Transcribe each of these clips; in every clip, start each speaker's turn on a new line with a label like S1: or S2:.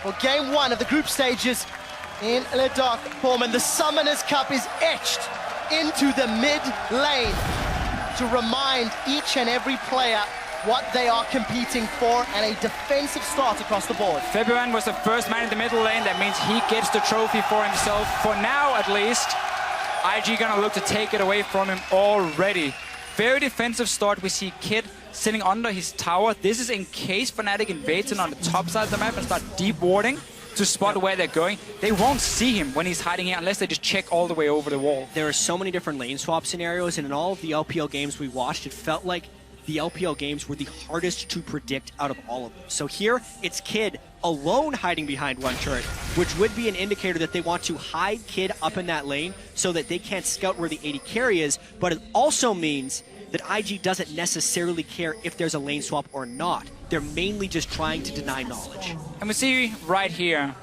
S1: Well, game one of the group stages in Le Dark Pullman. The Summoners Cup is etched into the mid lane to remind each and every player what they are competing for, and a defensive start across the board.
S2: February was the first man in the middle lane. That means he gets the trophy for himself. For now, at least, IG gonna look to take it away from him already. Very defensive start. We see Kid sitting under his tower. This is in case Fnatic invades him on the top side of the map and start deep warding to spot where they're going. They won't see him when he's hiding here unless they just check all the way over the wall.
S3: There are so many different lane swap scenarios, and in all of the LPL games we watched, it felt like the LPL games were the hardest to predict out of all of them. So here, it's Kid alone hiding behind one turret, which would be an indicator that they want to hide Kid up in that lane so that they can't scout where the AD carry is, but it also means that IG doesn't necessarily care if there's a lane swap or not. They're mainly just trying to deny knowledge.
S2: And we see right here,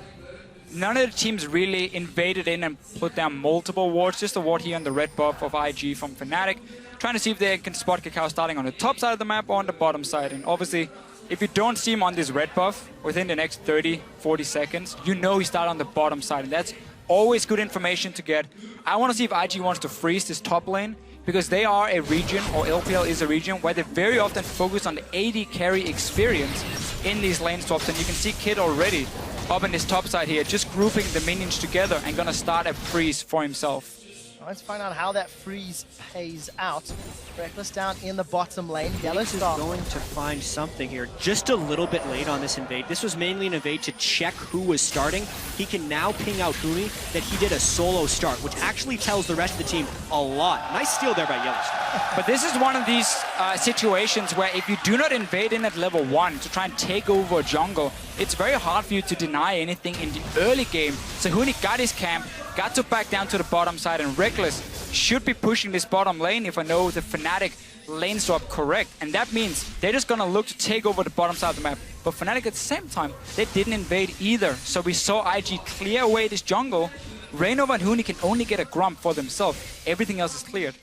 S2: none of the teams really invaded in and put down multiple wards, just a ward here on the red buff of IG from Fnatic, trying to see if they can spot Kakao starting on the top side of the map or on the bottom side. And obviously, if you don't see him on this red buff within the next 30, 40 seconds, you know he started on the bottom side, and that's always good information to get. I want to see if IG wants to freeze this top lane, because they are a region, or LPL is a region, where they very often focus on the AD carry experience in these lane swaps. And you can see Kid already up in this top side here, just grouping the minions together and gonna start a freeze for himself.
S1: Let's find out how that freeze pays out. Reckless down in the bottom lane. Yellow Star
S3: going to find something here. Just a little bit late on this invade. This was mainly an invade to check who was starting. He can now ping out Huni that he did a solo start, which actually tells the rest of the team a lot. Nice steal there by Yellow Star.
S2: But this is one of these situations where if you do not invade in at level 1 to try and take over a jungle, it's very hard for you to deny anything in the early game. So Huni got his camp, got to back down to the bottom side, and Reckless should be pushing this bottom lane if I know the Fnatic lane swap correct. And that means they're just gonna look to take over the bottom side of the map. But Fnatic at the same time, they didn't invade either. So we saw IG clear away this jungle. Rainova and Huni can only get a Grump for themselves. Everything else is cleared.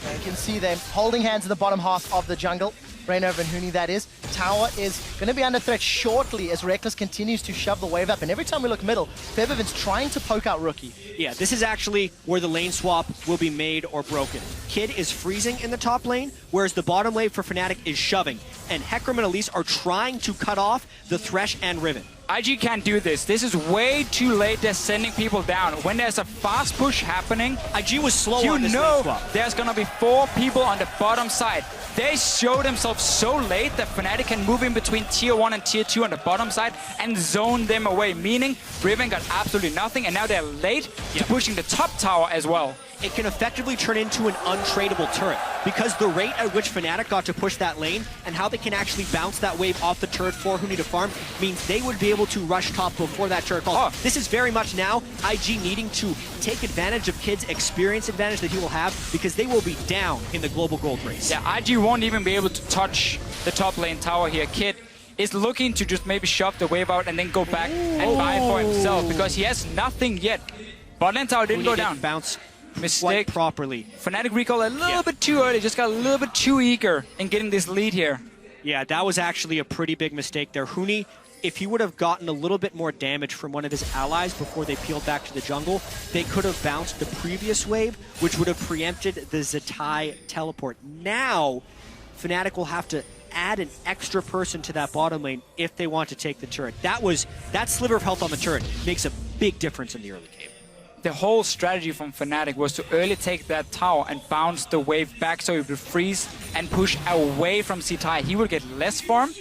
S1: You can see them holding hands in the bottom half of the jungle. Rainova and Huni, that is. Tower is going to be under threat shortly as Reckless continues to shove the wave up. And every time we look middle, Febiven's trying to poke out Rookie.
S3: Yeah, this is actually where the lane swap will be made or broken. Kid is freezing in the top lane, whereas the bottom lane for Fnatic is shoving. And Hecarim and Elise are trying to cut off the Thresh and Riven.
S2: IG can't do this. This is way too late. They're sending people down. When there's a fast push happening,
S3: IG was slow
S2: you
S3: on this
S2: know
S3: lane swap.
S2: There's gonna be 4 people on the bottom side. They show themselves so late that Fnatic can move in between tier 1 and tier 2 on the bottom side and zone them away, meaning Riven got absolutely nothing, and now they're late to pushing the top tower as well.
S3: It can effectively turn into an untradeable turret, because the rate at which Fnatic got to push that lane and how they can actually bounce that wave off the turret for Huni to farm means they would be able to rush top before that turret falls.
S2: Oh.
S3: This is very much now IG needing to take advantage of Kid's experience advantage that he will have, because they will be down in the global gold race.
S2: Yeah, IG won't even be able to touch the top lane tower here. Kid is looking to just maybe shove the wave out and then go back and buy for himself, because he has nothing yet. Bot lane tower didn't go down.
S3: Bounce
S2: Mistake
S3: properly.
S2: Fnatic recall a little bit too early, just got a little bit too eager in getting this lead here.
S3: Yeah, that was actually a pretty big mistake there. Huni, if he would have gotten a little bit more damage from one of his allies before they peeled back to the jungle, they could have bounced the previous wave, which would have preempted the Zatai teleport. Now, Fnatic will have to add an extra person to that bottom lane if they want to take the turret. That sliver of health on the turret makes a big difference in the early game.
S2: The whole strategy from Fnatic was to early take that tower and bounce the wave back so he would freeze and push away from Zatai. He will get less farm.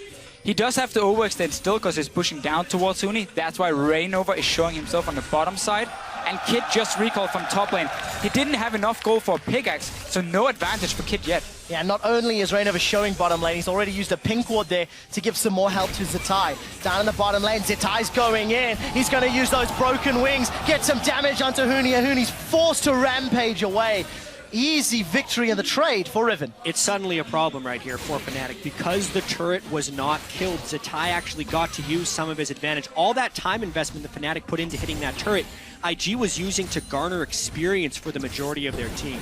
S2: He does have to overextend still because he's pushing down towards Huni. That's why Rainova is showing himself on the bottom side. And Kid just recalled from top lane. He didn't have enough gold for a pickaxe, so no advantage for Kid yet.
S1: Yeah, not only is Rainova showing bottom lane, he's already used a pink ward there to give some more help to Zatai. Down in the bottom lane, Zatai's going in. He's going to use those broken wings, get some damage onto Huni, and Huni's forced to rampage away. Easy victory in the trade for Riven.
S3: It's suddenly a problem right here for Fnatic. Because the turret was not killed, Zatai actually got to use some of his advantage. All that time investment that Fnatic put into hitting that turret, IG was using to garner experience for the majority of their team.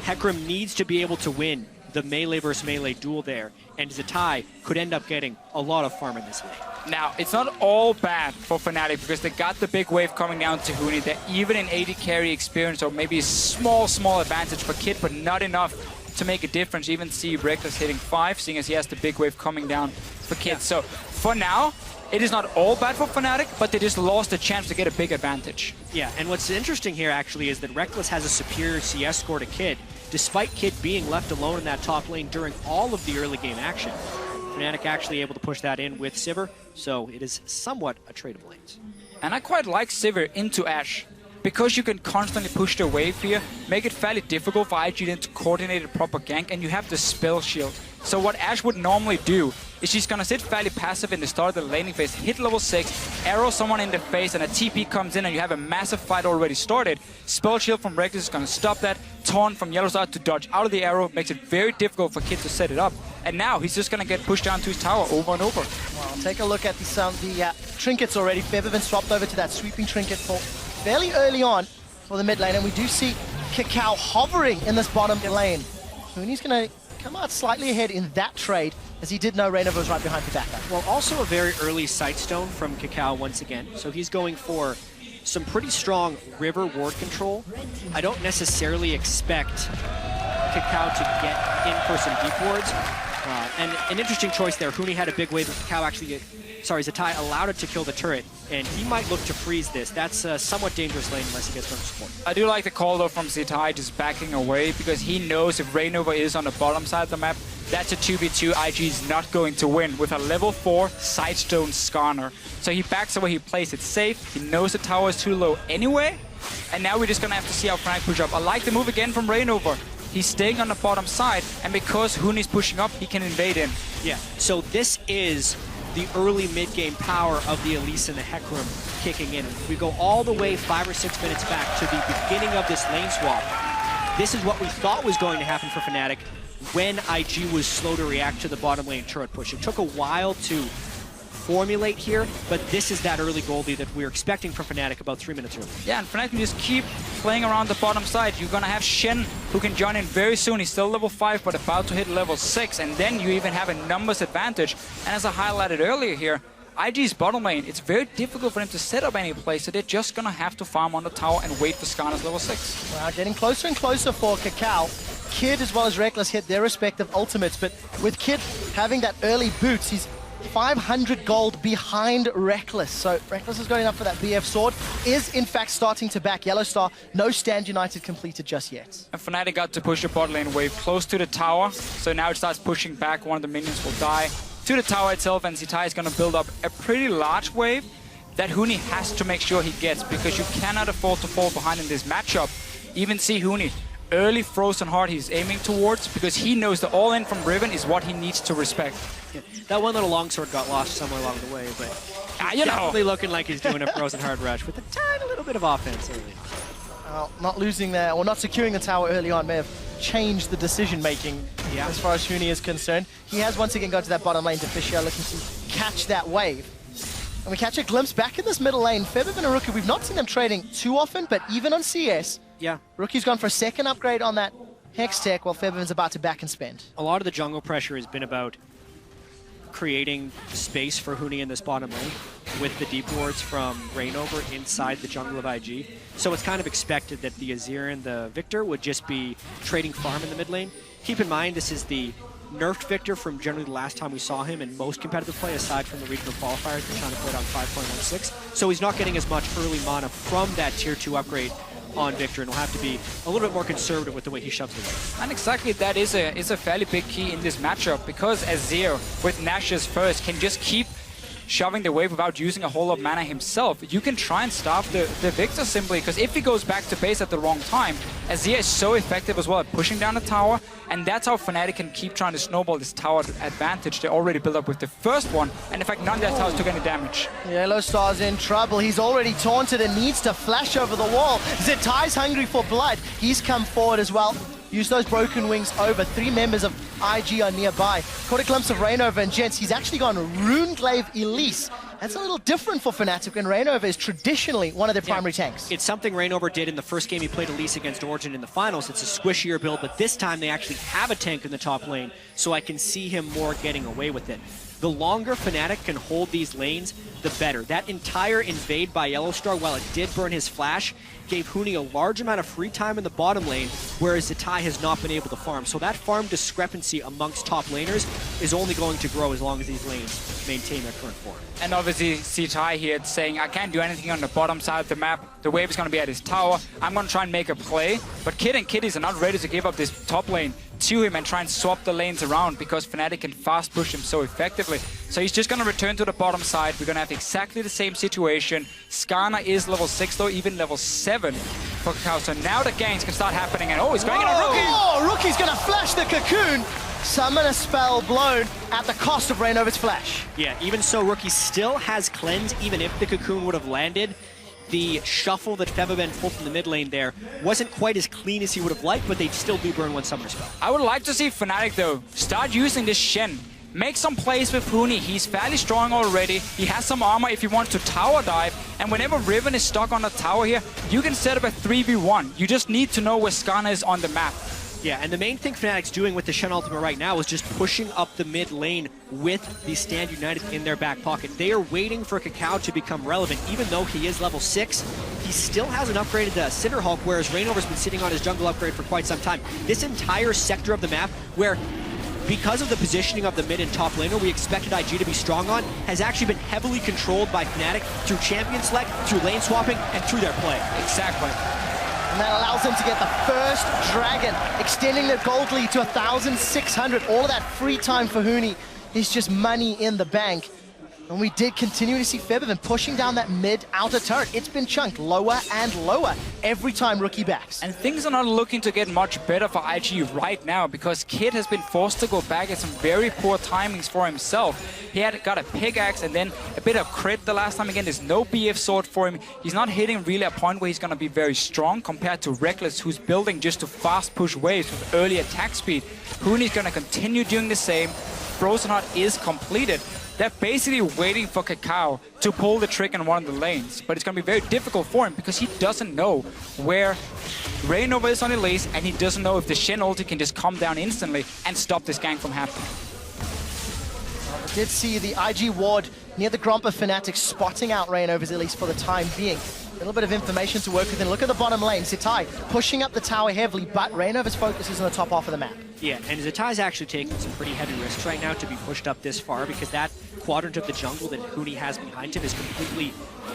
S3: Hecarim needs to be able to win the melee versus melee duel there, and Zatai could end up getting a lot of farm in this lane.
S2: Now, it's not all bad for Fnatic because they got the big wave coming down to Huni. They're even in AD carry experience, or maybe a small advantage for Kid, but not enough to make a difference. You even see Reckless hitting 5, seeing as he has the big wave coming down for Kid. So, for now, it is not all bad for Fnatic, but they just lost a chance to get a big advantage.
S3: Yeah, and what's interesting here actually is that Reckless has a superior CS score to Kid, despite Kid being left alone in that top lane during all of the early game action. Fnatic actually able to push that in with Sivir, so it is somewhat a trade of lanes.
S2: And I quite like Sivir into Ashe, because you can constantly push the wave here, make it fairly difficult for IG then to coordinate a proper gank, and you have the spell shield. So what Ashe would normally do is she's gonna sit fairly passive in the start of the laning phase, hit level 6, arrow someone in the face, and a TP comes in and you have a massive fight already started. Spell shield from Reckless is gonna stop that. Taunt from Yellowstar to dodge out of the arrow makes it very difficult for Kid to set it up. And now he's just gonna get pushed down to his tower over and over.
S1: Well, take a look at the trinkets already. Featherman swapped over to that sweeping trinket for fairly early on for the mid lane, and we do see Kakao hovering in this bottom lane. Huni's gonna come out slightly ahead in that trade, as he did know Reynova was right behind Kabaka.
S3: Well, also a very early Sightstone from Kakao once again, so he's going for some pretty strong river ward control. I don't necessarily expect Kakao to get in for some deep wards. And an interesting choice there. Huni had a big wave, but Kakao actually, Zatai allowed it to kill the turret, and he might look to freeze this. That's a somewhat dangerous lane unless he gets from support.
S2: I do like the call though from Zatai just backing away, because he knows if Reynova is on the bottom side of the map, that's a 2v2 IG is not going to win with a level 4 Sightstone Skarner. So he backs away, he plays it safe, he knows the tower is too low anyway, and now we're just gonna have to see how Fnatic push up. I like the move again from Reynova. He's staying on the bottom side, and because Huni's pushing up, he can invade in.
S3: Yeah, so this is the early mid-game power of the Elise and the Hecarim kicking in. We go all the way 5 or 6 minutes back to the beginning of this lane swap. This is what we thought was going to happen for Fnatic when IG was slow to react to the bottom lane turret push. It took a while to formulate here, but this is that early goal lead that we're expecting from Fnatic about 3 minutes early.
S2: Yeah, and Fnatic can just keep playing around the bottom side. You're gonna have Shen, who can join in very soon. He's still level 5, but about to hit level 6, and then you even have a numbers advantage. And as I highlighted earlier here, IG's bottom lane, it's very difficult for them to set up any play, so they're just gonna have to farm on the tower and wait for Skarner's level 6.
S1: Well, getting closer and closer for Kakao. Kid as well as Reckless hit their respective ultimates, but with Kid having that early boots, he's 500 gold behind Reckless. So Reckless is going up for that BF sword. Is in fact starting to back Yellowstar. No Stand United completed just yet.
S2: And Fnatic got to push the bot lane wave close to the tower. So now it starts pushing back. One of the minions will die to the tower itself. And Zatai is going to build up a pretty large wave that Huni has to make sure he gets, because you cannot afford to fall behind in this matchup. Even see Huni. Early Frozen Heart he's aiming towards, because he knows the all-in from Riven is what he needs to respect.
S3: Yeah. That one little longsword got lost somewhere along the way, but
S2: you know,
S3: definitely looking like he's doing a Frozen Heart rush with a tiny little bit of offense early.
S1: Not losing there, or not securing the tower early on may have changed the decision-making as far as Huni is concerned. He has once again gone to that bottom lane to Fisher, looking to catch that wave. And we catch a glimpse back in this middle lane. Featherman and Rookie, we've not seen them trading too often, but even on CS, Rookie's gone for a second upgrade on that Hex Tech, while Featherman's about to back and spend.
S3: A lot of the jungle pressure has been about creating space for Huni in this bottom lane with the deep wards from Reignover inside the jungle of IG. So it's kind of expected that the Azir and the Victor would just be trading farm in the mid lane. Keep in mind, this is the nerfed Victor from generally the last time we saw him in most competitive play, aside from the regional qualifiers. They're trying to play it on 5.16. So he's not getting as much early mana from that tier 2 upgrade on Victor, and will have to be a little bit more conservative with the way he shoves the wave.
S2: And exactly that is a fairly big key in this matchup, because Azir with Nash's first can just keep shoving the wave without using a whole lot of mana himself. You can try and starve the Victor simply, because if he goes back to base at the wrong time, Azir is so effective as well at pushing down the tower, and that's how Fnatic can keep trying to snowball this tower advantage they already built up with the first one, and in fact none of their towers took any damage.
S1: Yellowstar's in trouble. He's already taunted and needs to flash over the wall. Zetai's hungry for blood. He's come forward as well. Use those broken wings over. 3 members of IG are nearby. Caught a glimpse of Reignover, and gents, he's actually gone Runeglaive Elise That's a little different for Fnatic, and Reignover is traditionally one of their primary tanks.
S3: It's something Reignover did in the first game he played Elise against Origin in the finals. It's a squishier build, but this time they actually have a tank in the top lane, so I can see him more getting away with it. The longer Fnatic can hold these lanes, the better. That entire invade by Yellowstar, while it did burn his flash, gave Huni a large amount of free time in the bottom lane, whereas Zatai has not been able to farm. So that farm discrepancy amongst top laners is only going to grow as long as these lanes maintain their current form.
S2: And obviously Zatai here saying, I can't do anything on the bottom side of the map. The wave is going to be at his tower. I'm going to try and make a play. But Kid and Kitties are not ready to give up this top lane to him and try and swap the lanes around because Fnatic can fast push him so effectively. So he's just going to return to the bottom side. We're going to have exactly the same situation. Skarner is level 6 though, even level 7 for Kakao. So now the ganks can start happening, and he's going in a Rookie!
S1: Oh, Rookie's going to flash the cocoon. Summon a spell blown at the cost of Reignover's flash.
S3: Yeah, even so, Rookie still has cleanse, even if the cocoon would have landed. The shuffle that Fevaben pulled from the mid lane there wasn't quite as clean as he would have liked, but they still do burn one summoner spell.
S2: I would like to see Fnatic though start using this Shen. Make some plays with Huni. He's fairly strong already. He has some armor if he wants to tower dive. And whenever Riven is stuck on the tower here, you can set up a 3v1. You just need to know where Skarner is on the map.
S3: Yeah, and the main thing Fnatic's doing with the Shen ultimate right now is just pushing up the mid lane with the Stand United in their back pocket. They are waiting for Kakao to become relevant. Even though he is level 6, he still hasn't upgraded the Cinderhulk, whereas Reignover's been sitting on his jungle upgrade for quite some time. This entire sector of the map, where because of the positioning of the mid and top laner we expected IG to be strong on, has actually been heavily controlled by Fnatic through champion select, through lane swapping, and through their play.
S2: Exactly.
S1: And that allows them to get the first dragon, extending the gold lead to 1,600. All of that free time for Huni is just money in the bank. And we did continue to see Fevaben pushing down that mid outer turret. It's been chunked lower and lower every time Rookie backs.
S2: And things are not looking to get much better for IG right now because Kid has been forced to go back at some very poor timings for himself. He had got a pickaxe and then a bit of crit the last time. Again, there's no BF sword for him. He's not hitting really a point where he's going to be very strong compared to Reckless, who's building just to fast push waves with early attack speed. Huni's going to continue doing the same. Frozen Heart is completed. They're basically waiting for Kakao to pull the trick in one of the lanes, but it's going to be very difficult for him because he doesn't know where Reignover is on Elise, and he doesn't know if the Shen ulti can just come down instantly and stop this gank from happening.
S1: I did see the IG ward near the Grompa Fnatic spotting out Reignover's Elise for the time being. A little bit of information to work with, and look at the bottom lane. Zatai pushing up the tower heavily, but Reignover's focus is on the top half of the map.
S3: Yeah, and Zatai's actually taking some pretty heavy risks right now to be pushed up this far because that quadrant of the jungle that Huni has behind him is completely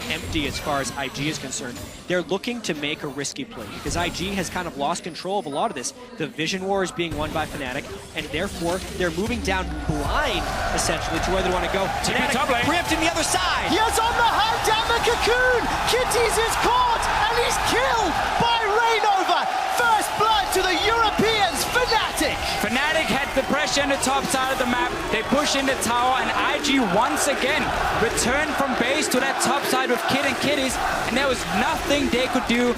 S3: empty as far as IG is concerned. They're looking to make a risky play because IG has kind of lost control of a lot of this. The Vision War is being won by Fnatic, and therefore they're moving down blind, essentially, to where they want to go. Fnatic preempting the other side!
S1: He is on the hunt down the cocoon! Kitties is caught, and he's killed by Reignover! First blood to the Europeans, Fnatic!
S2: Fnatic had the pressure on the top side of the map. They push in the tower, and IG once again returned from base to that top side with Kid and Kitties, and there was nothing they could do.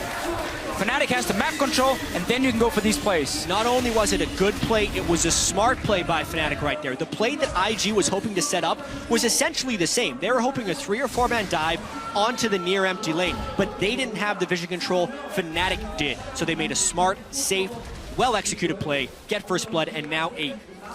S2: Fnatic has the map control, and then you can go for these plays.
S3: Not only was it a good play, it was a smart play by Fnatic right there. The play that IG was hoping to set up was essentially the same. They were hoping a 3 or 4 man dive onto the near empty lane, but they didn't have the vision control. Fnatic did. So they made a smart, safe, well-executed play, get first blood, and now a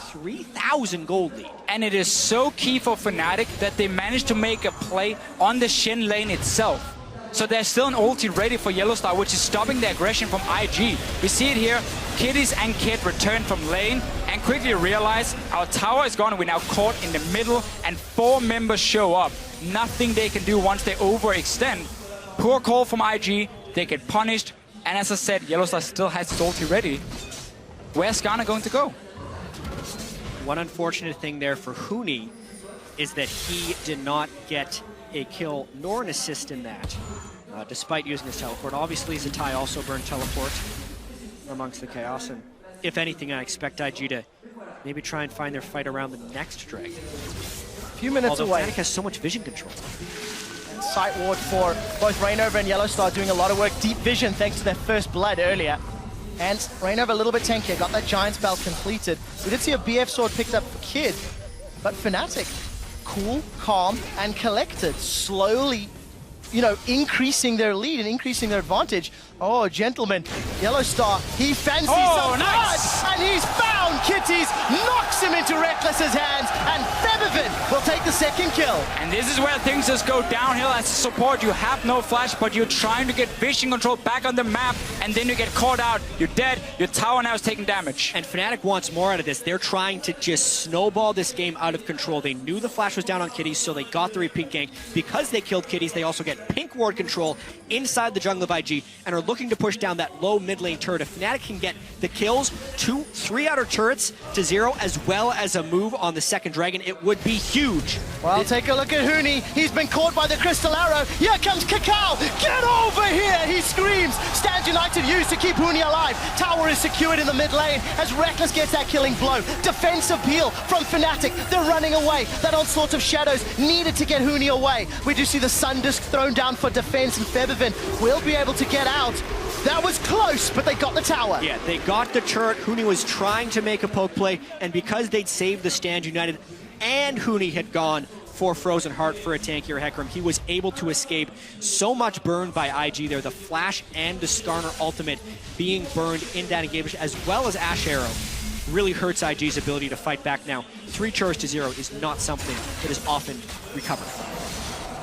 S3: 3,000 gold lead.
S2: And it is so key for Fnatic that they managed to make a play on the Shen lane itself. So there's still an ulti ready for Yellowstar, which is stopping the aggression from IG. We see it here. Kitties and Kid return from lane and quickly realize our tower is gone. We're now caught in the middle, and 4 members show up. Nothing they can do once they overextend. Poor call from IG. They get punished. And as I said, Yellowstar still has his ulti ready. Where's Skarner going to go?
S3: One unfortunate thing there for Huni is that he did not get a kill nor an assist in that, despite using his teleport. Obviously, Zatai also burned teleport amongst the chaos, and if anything, I expect IG to maybe try and find their fight around the next dragon.
S1: A few minutes
S3: Although
S1: away.
S3: Fnatic has so much vision control.
S1: And sight ward for both Reignover and Yellowstar doing a lot of work. Deep vision thanks to their first blood earlier. And Reignover a little bit tankier, got that giant spell completed. We did see a BF sword picked up for Kid, but Fnatic cool, calm, and collected, slowly, you know, increasing their lead and increasing their advantage. Oh, gentlemen, Yellow Star, he fancies some
S2: nice.
S1: blood, and he's found Kitties, knocks him into Reckless's hands, and Febiven will take the second kill.
S2: And this is where things just go downhill. As a support, you have no flash, but you're trying to get vision control back on the map, and then you get caught out. You're dead. Your tower now is taking damage.
S3: And Fnatic wants more out of this. They're trying to just snowball this game out of control. They knew the flash was down on Kitties, so they got the repeat gank. Because they killed Kitties, they also get pink ward control inside the jungle of IG, and are looking to push down that low mid lane turret. If Fnatic can get the kills, 3 outer turrets to 0, as well as a move on the second dragon, it would be huge.
S1: Well, take a look at Huni. He's been caught by the Crystal Arrow. Here comes Kakao. Get over here, he screams. Stand United used to keep Huni alive. Tower is secured in the mid lane as Reckless gets that killing blow. Defensive peel from Fnatic. They're running away. That onslaught of shadows needed to get Huni away. We do see the Sun Disc thrown down for defense, and Febiven will be able to get out. That was close, but they got the tower.
S3: Yeah, they got the turret. Huni was trying to make a poke play, and because they'd saved the Stand United and Huni had gone for Frozen Heart for a tankier Hecarim, he was able to escape. So much burned by IG there. The Flash and the Skarner ultimate being burned in that engagement, as well as Ash Arrow, really hurts IG's ability to fight back now. 3 turrets to 0 is not something that is often recovered.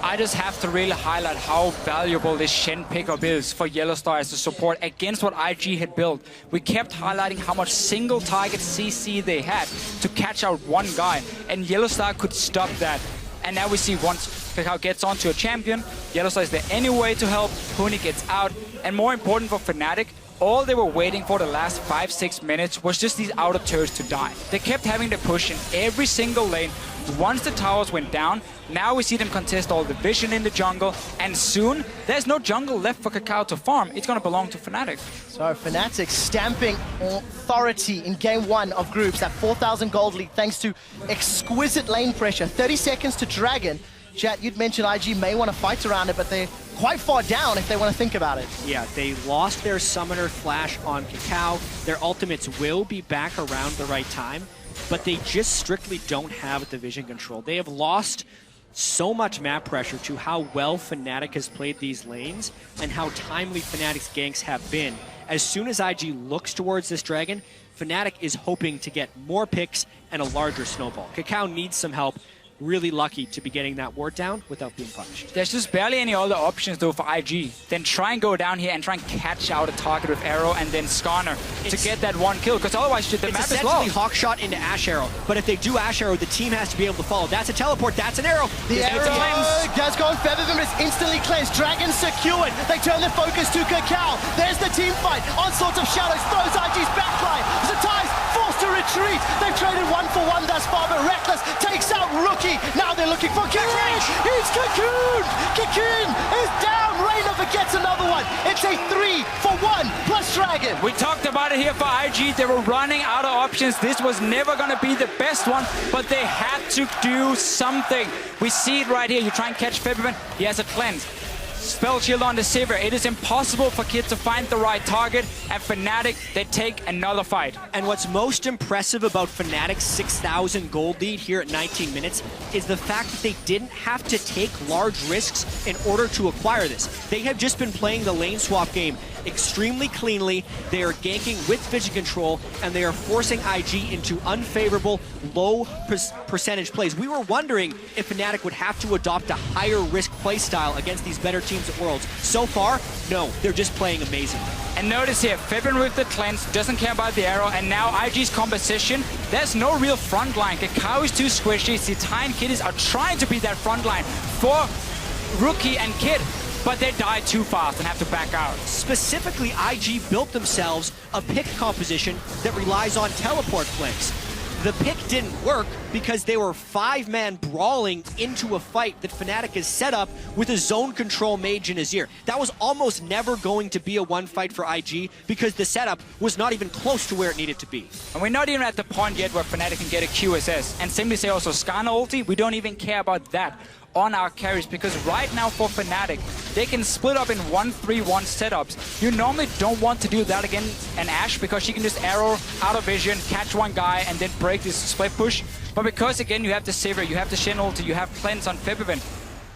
S2: I just have to really highlight how valuable this Shen pickup is for Yellow Star as a support against what IG had built. We kept highlighting how much single target CC they had to catch out one guy, and Yellow Star could stop that. And now we see once Kakao gets onto a champion, Yellow Star is there anyway to help, Huni gets out, and more important for Fnatic, all they were waiting for the last 5-6 minutes was just these outer turrets to die. They kept having to push in every single lane. Once the towers went down, now we see them contest all the vision in the jungle, and soon there's no jungle left for Kakao to farm. It's going to belong to Fnatic.
S1: So Fnatic stamping authority in game 1 of groups, that 4,000 gold lead thanks to exquisite lane pressure. 30 seconds to Dragon. Chat, you'd mentioned IG may want to fight around it, but they're quite far down if they want to think about it.
S3: Yeah, they lost their Summoner Flash on Kakao. Their ultimates will be back around the right time, but they just strictly don't have the vision control. They have lost so much map pressure to how well Fnatic has played these lanes and how timely Fnatic's ganks have been. As soon as IG looks towards this dragon, Fnatic is hoping to get more picks and a larger snowball. Kakao needs some help. Really lucky to be getting that ward down without being punished.
S2: There's just barely any other options though for IG. Then try and go down here and try and catch out a target with Arrow and then Skarner to get that one kill, because otherwise the map is lost.
S3: It's essentially Hawkshot into Ash Arrow, but if they do Ash Arrow, the team has to be able to follow. That's a teleport, that's an arrow.
S1: The arrow does go on Febiven, but it's instantly cleansed. Dragon secured. They turn their focus to Kakao. There's the team fight. Onslaught of shadows throws IG's backline. Zatai's forced to retreat. They've traded 1-for-1 thus far, but Reckless takes out Rookie. Now they're looking for Cocoon. He's Cocoon. Cocoon is down. Rainover gets another one. It's a 3-for-1 plus Dragon.
S2: We talked about it here for IG. They were running out of options. This was never going to be the best one, but they had to do something. We see it right here. You try and catch Febiven. He has a cleanse. Spell shield on the Sivir. It is impossible for Kid to find the right target, and Fnatic, they take another fight.
S3: And what's most impressive about Fnatic's 6,000 gold lead here at 19 minutes is the fact that they didn't have to take large risks in order to acquire this. They have just been playing the lane swap game extremely cleanly. They are ganking with vision control, and they are forcing IG into unfavorable, low percentage plays. We were wondering if Fnatic would have to adopt a higher risk play style against these better teams at Worlds. So far, no, they're just playing amazingly.
S2: And notice here, Febiven with the cleanse, doesn't care about the arrow, and now IG's composition, there's no real front line. Kakao is too squishy. Zitai and Kiddies are trying to be that front line for Rookie and Kid, but they die too fast and have to back out.
S3: Specifically, IG built themselves a pick composition that relies on teleport flanks. The pick didn't work because they were 5-man brawling into a fight that Fnatic has set up with a zone control mage in Azir. That was almost never going to be a one fight for IG because the setup was not even close to where it needed to be.
S2: And we're not even at the point yet where Fnatic can get a QSS. And simply say also Skarner ulti, we don't even care about that on our carries, because right now for Fnatic, they can split up in 1-3-1 setups. You normally don't want to do that against an Ashe because she can just arrow out of vision, catch one guy, and then break this split push. But because, again, you have the Sivir, you have the Shen ulti, you have Cleanse on Febiven,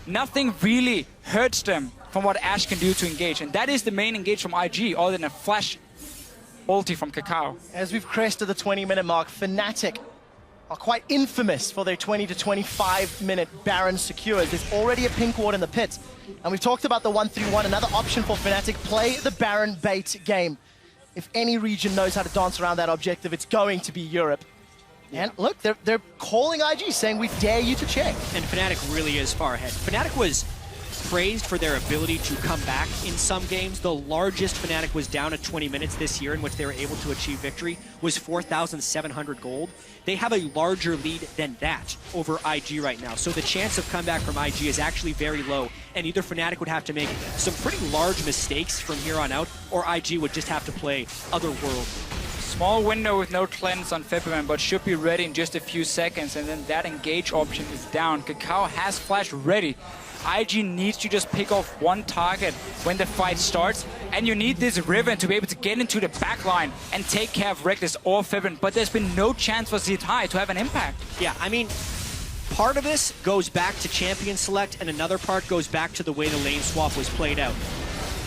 S2: nothing really hurts them from what Ashe can do to engage. And that is the main engage from IG, other than a flash ulti from Kakao.
S1: As we've crested the 20-minute mark, Fnatic are quite infamous for their 20 to 25-minute Baron secures. There's already a pink ward in the pit. And we've talked about the 1-3-1, another option for Fnatic, play the Baron bait game. If any region knows how to dance around that objective, it's going to be Europe. And look, they're calling IG, saying we dare you to check.
S3: And Fnatic really is far ahead. Fnatic was praised for their ability to come back in some games. The largest Fnatic was down at 20 minutes this year in which they were able to achieve victory was 4,700 gold. They have a larger lead than that over IG right now. So the chance of comeback from IG is actually very low. And either Fnatic would have to make some pretty large mistakes from here on out, or IG would just have to play otherworldly.
S2: Small window with no cleanse on Febiven, but should be ready in just a few seconds, and then that engage option is down. Kakao has flash ready. IG needs to just pick off one target when the fight starts, and you need this Riven to be able to get into the backline and take care of Reckless or Febiven, but there's been no chance for Zitai to have an impact.
S3: Yeah, I mean, part of this goes back to champion select, and another part goes back to the way the lane swap was played out.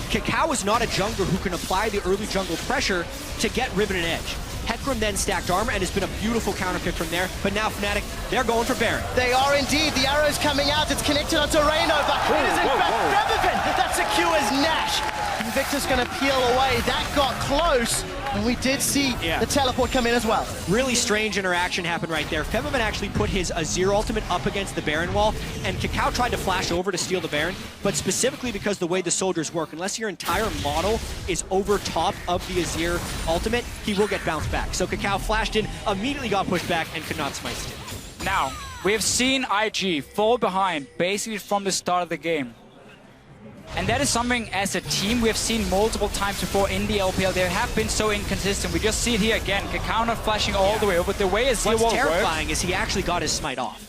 S3: Kakao is not a jungler who can apply the early jungle pressure to get Riven an edge. Hecarim then stacked armor and has been a beautiful counter pick from there, but now Fnatic, they're going for Baron.
S1: They are indeed. The arrow's coming out. It's connected onto Reyno, but it is in fact Febiven that secures Nash. And Victor's going to peel away. That got close, and we did see the teleport come in as well.
S3: Really strange interaction happened right there. Febiven actually put his Azir ultimate up against the Baron wall, and Kakao tried to flash over to steal the Baron, but specifically because the way the soldiers work, unless your entire model is over top of the Azir ultimate, he will get bounced back. So Kakao flashed in, immediately got pushed back, and could not smite it.
S2: Now, we have seen IG fall behind basically from the start of the game. And that is something as a team we have seen multiple times before in the LPL. They have been so inconsistent. We just see it here again. Kakao not flashing all the way over. The way Azir
S3: What's
S2: wall
S3: terrifying
S2: works,
S3: is he actually got his smite off.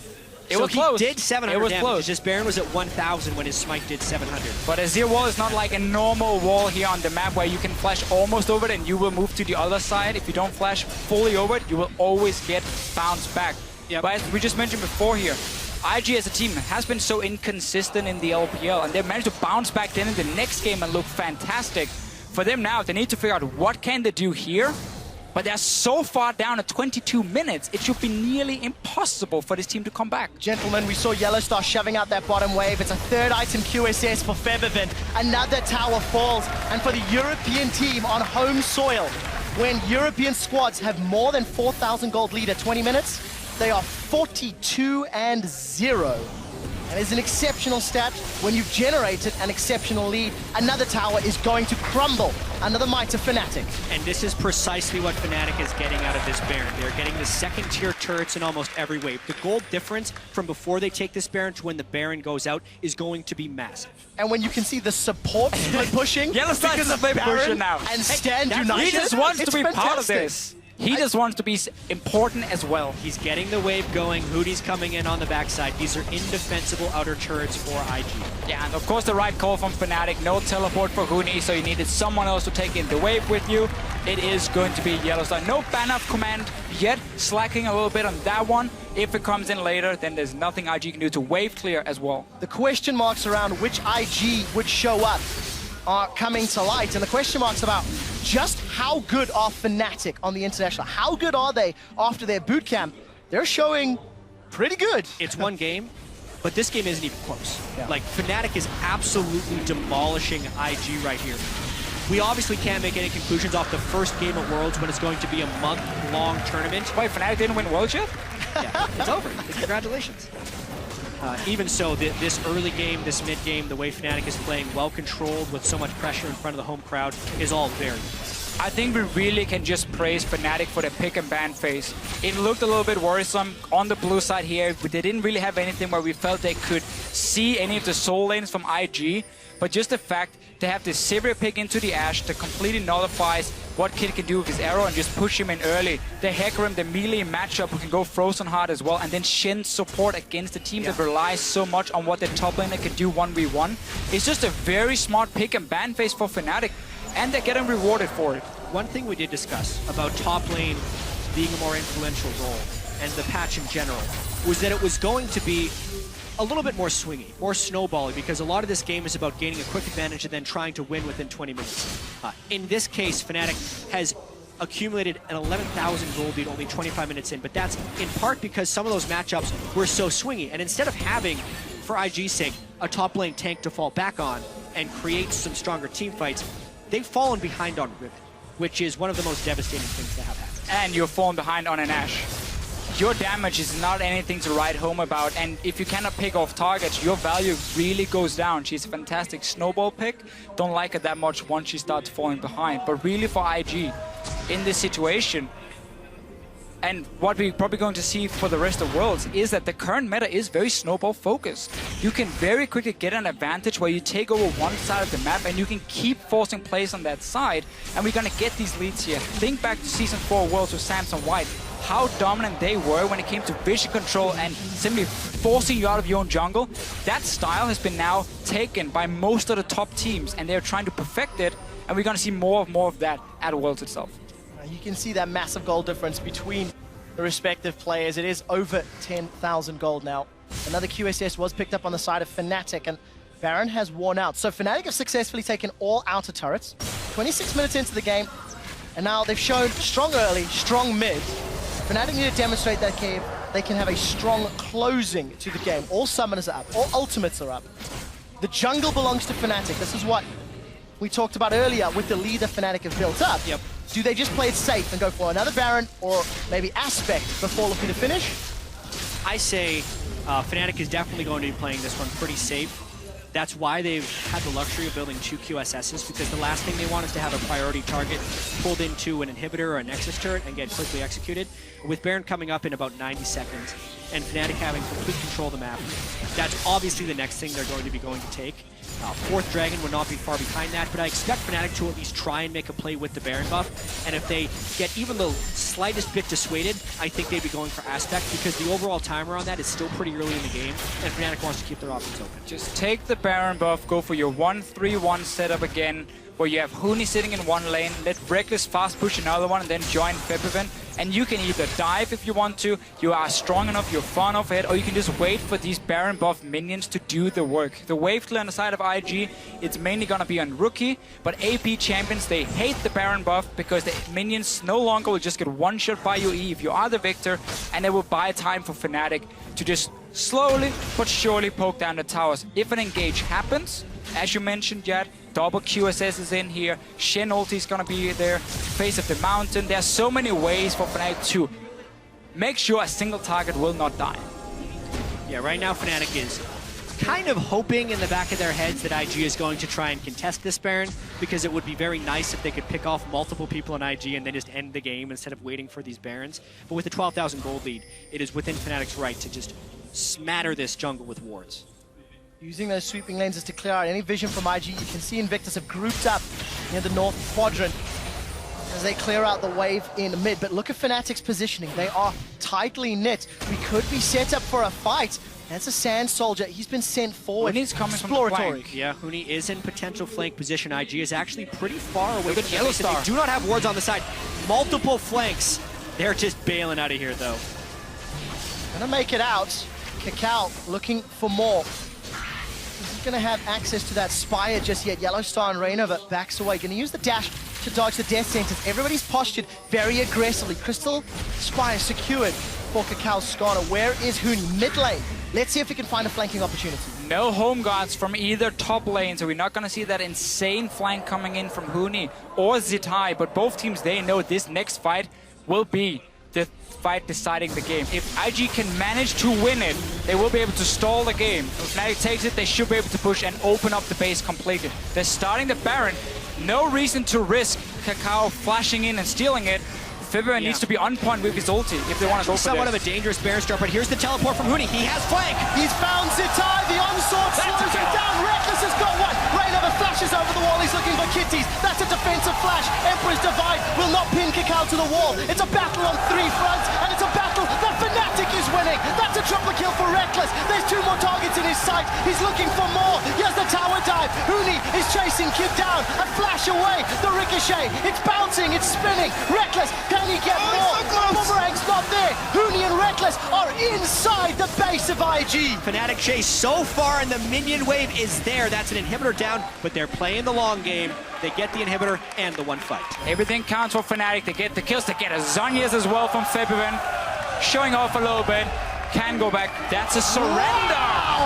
S2: It was close.
S3: He did 700
S2: it was
S3: damage.
S2: close.
S3: Just Baron was at 1,000 when his smite did 700.
S2: But Azir wall is not like a normal wall here on the map where you can flash almost over it and you will move to the other side. If you don't flash fully over it, you will always get bounced back. But as we just mentioned before here, IG as a team has been so inconsistent in the LPL, and they've managed to bounce back then in the next game and look fantastic. For them now, they need to figure out what can they do here, but they're so far down at 22 minutes, it should be nearly impossible for this team to come back.
S1: Gentlemen, we saw Yellowstar shoving out that bottom wave. It's a third item QSS for Febiven. Another tower falls, and for the European team on home soil, when European squads have more than 4,000 gold lead at 20 minutes, they are 42-0. And it's an exceptional stat. When you've generated an exceptional lead, another tower is going to crumble. Another might to Fnatic.
S3: And this is precisely what Fnatic is getting out of this Baron. They're getting the second-tier turrets in almost every wave. The gold difference from before they take this Baron to when the Baron goes out is going to be massive.
S1: And when you can see the support pushing,
S2: Yellowstar
S1: because of
S2: Baron
S1: Baron
S2: now.
S1: and Stand United,
S2: He just wants to be part of
S1: fantastic.
S2: this. He just wants to be important as well.
S3: He's getting the wave going. Hootie's coming in on the backside. These are indefensible outer turrets for IG.
S2: Yeah, and of course the right call from Fnatic. No teleport for Huni, so you needed someone else to take in the wave with you. It is going to be Yellowstar. No ban off command yet, slacking a little bit on that one. If it comes in later, then there's nothing IG can do to wave clear as well.
S1: The question marks around which IG would show up are coming to light, and the question marks about just how good are Fnatic on the international? How good are they after their boot camp? They're showing pretty good.
S3: It's one game, but this game isn't even close. Like, Fnatic is absolutely demolishing IG right here. We obviously can't make any conclusions off the first game of Worlds when it's going to be a month-long tournament.
S2: Wait, Fnatic didn't win Worlds yet?
S3: Yeah, it's over. Congratulations. Even so, this early game, this mid game, the way Fnatic is playing, well controlled with so much pressure in front of the home crowd, is all very good.
S2: I think we really can just praise Fnatic for the pick and ban phase. It looked a little bit worrisome on the blue side here, but they didn't really have anything where we felt they could see any of the soul lanes from IG. But just the fact to have this Sivir pick into the Ashe that completely nullifies what Kid can do with his arrow and just push him in early. The Hecarim, the melee matchup who can go Frozen Heart as well, and then Shen's support against the team that relies so much on what the top laner can do 1v1. It's just a very smart pick and ban phase for Fnatic, and they're getting rewarded for it.
S3: One thing we did discuss about top lane being a more influential role. and the patch in general was that it was going to be a little bit more swingy, more snowbally, because a lot of this game is about gaining a quick advantage and then trying to win within 20 minutes. In this case, Fnatic has accumulated an 11,000 gold lead only 25 minutes in, but that's in part because some of those matchups were so swingy, and instead of having, for IG's sake, a top lane tank to fall back on and create some stronger team fights, they've fallen behind on Riven, which is one of the most devastating things to have happened.
S2: And you're falling behind on an Ashe. Your damage is not anything to write home about, and if you cannot pick off targets, your value really goes down. She's a fantastic snowball pick. Don't like her that much once she starts falling behind. But really for IG, in this situation, and what we're probably going to see for the rest of Worlds, is that the current meta is very snowball focused. You can very quickly get an advantage where you take over one side of the map and you can keep forcing plays on that side, and we're going to get these leads here. Think back to Season 4 Worlds with Samson White, how dominant they were when it came to vision control and simply forcing you out of your own jungle. That style has been now taken by most of the top teams, and they're trying to perfect it, and we're going to see more of that at Worlds itself.
S1: You can see that massive goal difference between the respective players. It is over 10,000 gold now. Another QSS was picked up on the side of Fnatic, and Baron has worn out. So Fnatic have successfully taken all outer turrets. 26 minutes into the game, and now they've shown strong early, strong mid. Fnatic need to demonstrate that they can have a strong closing to the game. All summoners are up, all ultimates are up. The jungle belongs to Fnatic. This is what we talked about earlier with the lead that Fnatic have built up.
S3: Yep.
S1: Do they just play it safe and go for another Baron or maybe Aspect before looking to finish?
S3: I say Fnatic is definitely going to be playing this one pretty safe. That's why they've had the luxury of building 2 QSSs, because the last thing they want is to have a priority target pulled into an inhibitor or a Nexus turret and get quickly executed. With Baron coming up in about 90 seconds and Fnatic having complete control of the map, that's obviously the next thing they're going to be going to take. Fourth Dragon would not be far behind that, but I expect Fnatic to at least try and make a play with the Baron buff, and if they get even the slightest bit dissuaded, I think they'd be going for Aspect, because the overall timer on that is still pretty early in the game, and Fnatic wants to keep their options open.
S2: Just take the Baron buff, go for your 1-3-1 setup again, where you have Huni sitting in one lane, let Reckless fast push another one, and then join Febiven. And you can either dive if you want to, you are strong enough, you're far enough ahead, or you can just wait for these Baron buff minions to do the work. The wave clear on the side of IG, it's mainly gonna be on Rookie, but AP champions, they hate the Baron buff because the minions no longer will just get one shot by your E if you are the victor, and they will buy time for Fnatic to just slowly but surely poke down the towers. If an engage happens, as you mentioned, Jad, double QSS is in here, Shen ulti is gonna be there, face of the mountain. There's so many ways for Fnatic to make sure a single target will not die.
S3: Yeah, right now Fnatic is kind of hoping in the back of their heads that IG is going to try and contest this Baron, because it would be very nice if they could pick off multiple people in IG and then just end the game instead of waiting for these Barons. But with the 12,000 gold lead, it is within Fnatic's right to just smatter this jungle with wards.
S1: Using those sweeping lenses to clear out any vision from IG. You can see Invictus have grouped up near the north quadrant as they clear out the wave in mid. But look at Fnatic's positioning. They are tightly knit. We could be set up for a fight. That's a Sand Soldier. He's been sent forward.
S2: Huni's coming
S1: exploratory.
S2: from the flank.
S3: Yeah, Huni is in potential flank position. IG is actually pretty far away
S2: Look
S3: from
S2: at
S3: the base, and
S2: Yellowstar.
S3: they do not have wards on the side. Multiple flanks. They're just bailing out of here, though.
S1: Gonna make it out. Cacao looking for more. He's gonna have access to that Spire just yet. Yellowstar and Rainover backs away. Gonna use the dash to dodge the death sentence. Everybody's postured very aggressively. Crystal Spire secured for Cacao Scholar. Where is Huni? Mid lane. Let's see if we can find a flanking opportunity.
S2: No home guards from either top lane, so we're not going to see that insane flank coming in from Huni or Zitai, but both teams, they know this next fight will be the fight deciding the game. If IG can manage to win it, they will be able to stall the game. If Fnatic takes it, they should be able to push and open up the base completely. They're starting the Baron. No reason to risk Cacao flashing in and stealing it. Febiven needs to be on point with his ulti if they want to go for
S3: somewhat of a
S2: this.
S3: dangerous Baron start, but here's the teleport from Huni. He has flank.
S1: He's found Zitai. The onslaught slows him down. Reckless has got one. Rainover flashes over the wall. He's looking for kitties. That's a defensive flash. Emperor's Divide will not pin Cacao to the wall. It's a battle on 3 fronts, and it's a battle that Fnatic is winning. That's a triple kill for Reckless. There's 2 more targets in his sight. He's looking for more. He has the tower dive. Huni is chasing Kid down. A flash away. The ricochet. It's bouncing. It's spinning. Reckless. Can he get more? The boomerang's not there. Huni and Reckless are inside the base of IG.
S3: Fnatic chase so far, and the minion wave is there. That's an inhibitor down, but they're playing the long game. They get the inhibitor and the one fight.
S2: Everything counts for Fnatic. They get the kills. They get a Zhonya's as well from Febivin. Showing off a little bit. Can go back. That's a surrender.